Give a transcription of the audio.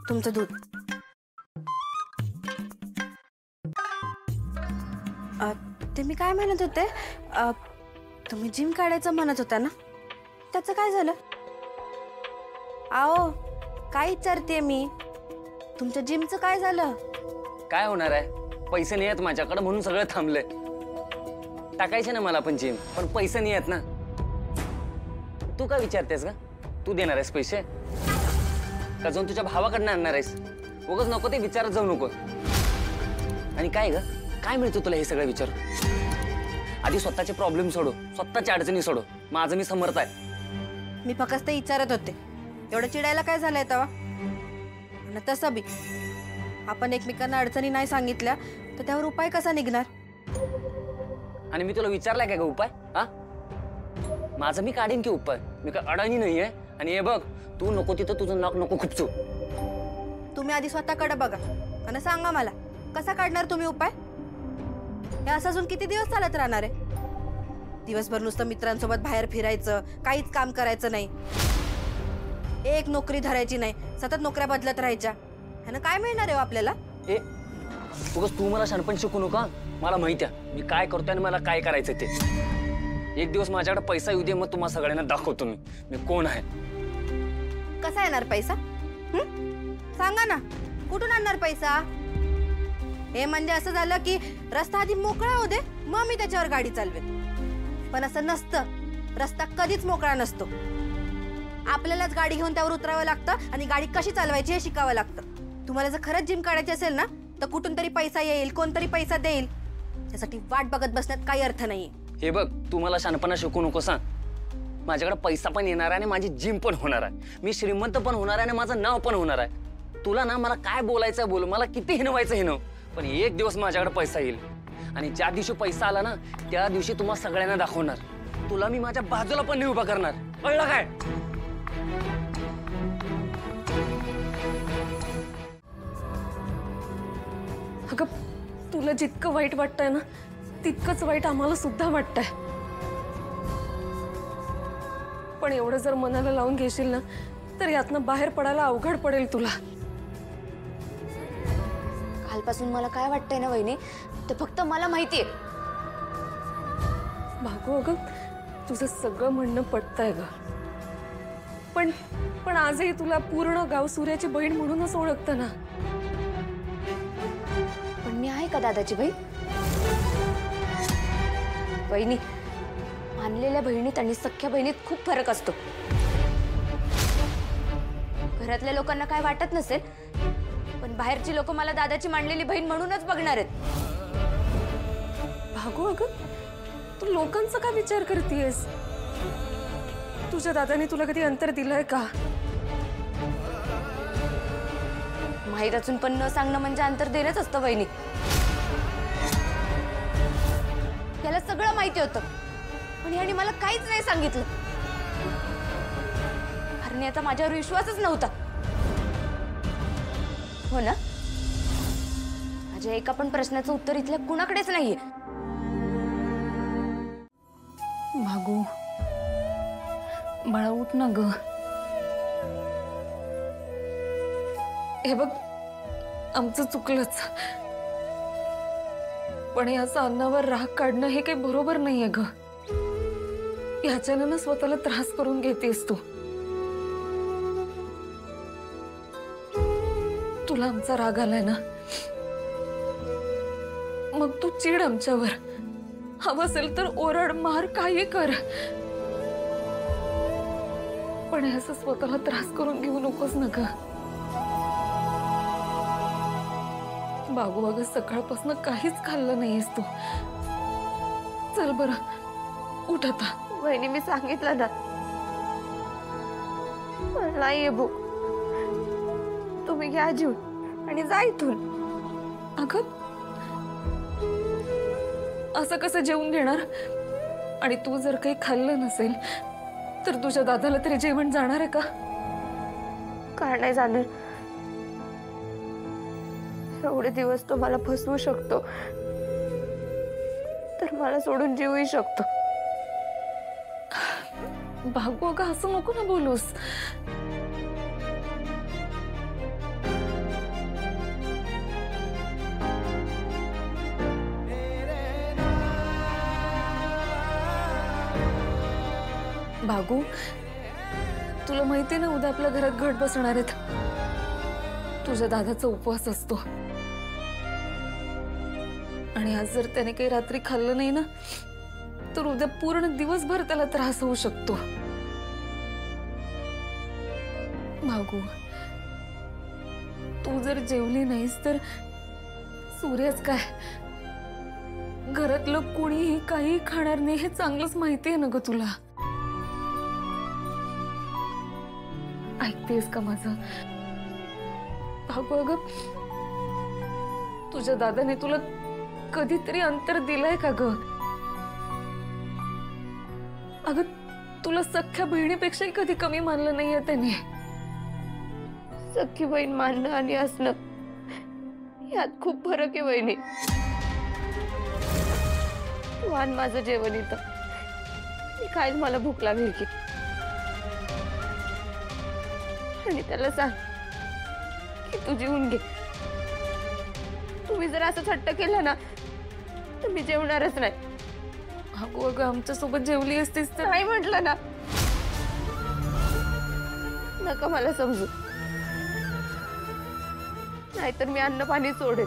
तुमचं दूध. ते मी काय म्हणत होते, तुम्ही जिम काढायचं म्हणत होता ना, त्याचं काय झालं? आओ काय विचारते मी, तुमच्या जिमचं काय झालं? काय होणार आहे, पैसे नाही आहेत माझ्याकडे म्हणून सगळं थांबलंय. टाकायचे ना मला पण जिम, पण पैसे नाही आहेत ना. तू काय विचारतेस का? तू देणार आहेस पैसे का जाऊन तुझ्या भावाकडनं आणणार आहेस? उगाच नको ते विचारत जाऊ नको. आणि काय ग, काय मिळतं तुला हे सगळं विचार? आधी स्वतःचे प्रॉब्लेम सोडो, स्वतःच्या अडचणी सोडो. माझं मी समर्थ आहे. मी फक्त ते विचारत होते, एवढं चिडायला काय झालंय तेव्हा? आणि तसं बी आपण एकमेकांना अडचणी नाही सांगितल्या तर त्यावर उपाय कसा निघणार? आणि मी तुला विचारलाय काय ग उपाय? हा, माझं मी काढीन की उपाय. मी काय अडाणी नाहीये. आणि हे बघ, तू नको तिथं तुझं नाक नको खुपचू. तुम्ही आधी स्वतःकडे बघा आणि सांगा मला, कसा काढणार तुम्ही उपाय? हे असं अजून किती दिवस चालत राहणार आहे? दिवसभर नुसतं मित्रांसोबत बाहेर फिरायचं, काहीच काम करायचं नाही, एक नोकरी धरायची नाही, सतत नोकऱ्या बदलत राहायच्या. ह्यानं काय मिळणार आहे आपल्याला? ए, उगाच तू मला शहाणपण शिकू नका. मला माहिती आहे मी काय करतोय आणि मला काय करायचं ते. एक दिवस माझ्याकडे पैसा येऊ दे, मग तुम्हाला सगळ्यांना दाखवतो मी कोण आहे. कसा येणार पैसा? सांगा ना, कुठून आणणार पैसा? हे म्हणजे असं झालं की रस्ता आधी मोकळा होऊ दे, मग मी त्याच्यावर गाडी चालवेन. पण असं नसतं, रस्ता कधीच मोकळा नसतो. आपल्यालाच गाडी घेऊन त्यावर उतरावं लागतं आणि गाडी कशी चालवायची हे शिकावं लागतं. तुम्हाला जर खरंच जिम काढायची असेल ना, तर कुठून तरी पैसा येईल, कोणतरी पैसा देईल. त्यासाठी वाट बघत बसण्यात काही अर्थ नाहीये. हे बघ, तू मला शहाणपणा शिकू नको सांग. माझ्याकडे पैसा पण येणार आहे आणि माझी जिम पण होणार आहे. मी श्रीमंत पण होणार आहे आणि माझं नाव पण होणार आहे. तुला ना मला काय बोलायचं बोल, मला किती हिनवायचं हिनव, पण एक दिवस माझ्याकडे पैसा येईल. आणि ज्या दिवशी पैसा आला ना, त्या दिवशी तुम्हाला सगळ्यांना दाखवणार. तुला मी माझ्या बाजूला पण नाही उभा करणार, कळलं काय? अगं, तुला जितकं वाईट वाटतंय ना, तितकंच वाईट आम्हाला सुद्धा वाटतंय. पण एवढं जर मनाला लावून घेशील ना, तर यातनं बाहेर पडायला अवघड पडेल तुला. कालपासून मला काय वाटतंय ना वहिनी, ते फक्त मला माहितीये. भागू, अगं तुझं सगळं म्हणणं पटतंय ग. पण आजही तुला पूर्ण गाव सूर्याची बहीण म्हणूनच ओळखतं ना. पण मी आहे का दादाची बहीण? वहिनी, मानलेल्या बहिणीत आणि सख्या बहिणीत खूप फरक असतो. घरातल्या लोकांना काय वाटत नसेल, पण बाहेरची लोक मला दादाची मानलेली बहीण म्हणूनच बघणार आहेत. भागू, अगं तू लोकांचा का विचार करतेयस? तुझ्या दादाने तुला कधी अंतर दिलंय का? माहीत असून पण न सांगणं म्हणजे अंतर देणंच असतं वहिनी. याला सगळं माहिती होतं, पण याने मला काहीच नाही सांगितलं. कारण आता माझ्यावर विश्वासच नव्हता. हो ना? माझ्या एका पण प्रश्नाचं उत्तर इथल्या कुणाकडेच नाहीये. भागू, बाळा उठ ना ग. हे बघ, आमचं चुकलंच, पण याचा अन्नावर राग काढणं हे काही बरोबर नाहीये ग. ह्याच्यानं ना स्वतःला त्रास करून घेतेस तू. तुला आमचा राग आलाय ना, मग तू चिड आमच्यावर. हवं असेल तर ओरड, मार, काही कर, पण असं स्वतःला त्रास करून घेऊ नकोस ना ग. बाबू, अगं सकाळपासून काहीच खाल्लं नाहीयेस तू. चल बरं, उठ आता. वहिनी, मी सांगितलं ना, मला नाहीये भूक. तुम्ही घ्या जेवून आणि जा इथून. अगं, असं कसं जेवून घेणार? आणि तू जर काही खाल्लं नसेल तर तुझ्या दादाला तरी जेवण जाणार आहे का? का नाही जाणार? एवढे दिवस तो मला फसवू शकतो, तर मला सोडून जीवही शकतो. भागू, अगं असं नको ना बोलूस. भागू, तुला माहिती ना उद्या आपल्या घरात घट बसणार आहेत. तुझ्या दादाचा उपवास असतो आणि आज जर त्याने काही रात्री खाल्लं नाही ना तर उद्या पूर्ण दिवसभर त्याला त्रास होऊ शकतो. भागू, तू जर जेवली नाहीस तर सूर्यच काय, घरातलं कोणीही काही खाणार नाही हे चांगलंच माहिती आहे ना ग तुला. ऐकतेस का माझं भागू? अगं तुझ्या दादाने तुला कधीतरी अंतर दिलंय का ग? अगं तुला सख्ख्या बहिणीपेक्षाही कधी कमी मानलं नाहीये त्याने. सख्खी बहीण मानणं आणि असणं यात खूप फरक आहे वहिनी. तू आण माझं जेवण इथं, मी खाईल, मला भूक लागेल की. आणि त्याला सांग की तू जेवून घे. तुम्ही जर असं हट्ट केलं ना तर मी जेवणारच नाही. अगं अगं आमच्या सोबत जेवली असतीस तर. नाही म्हटलं ना, नका मला समजू, नाहीतर मी अन्न पाणी सोडेल.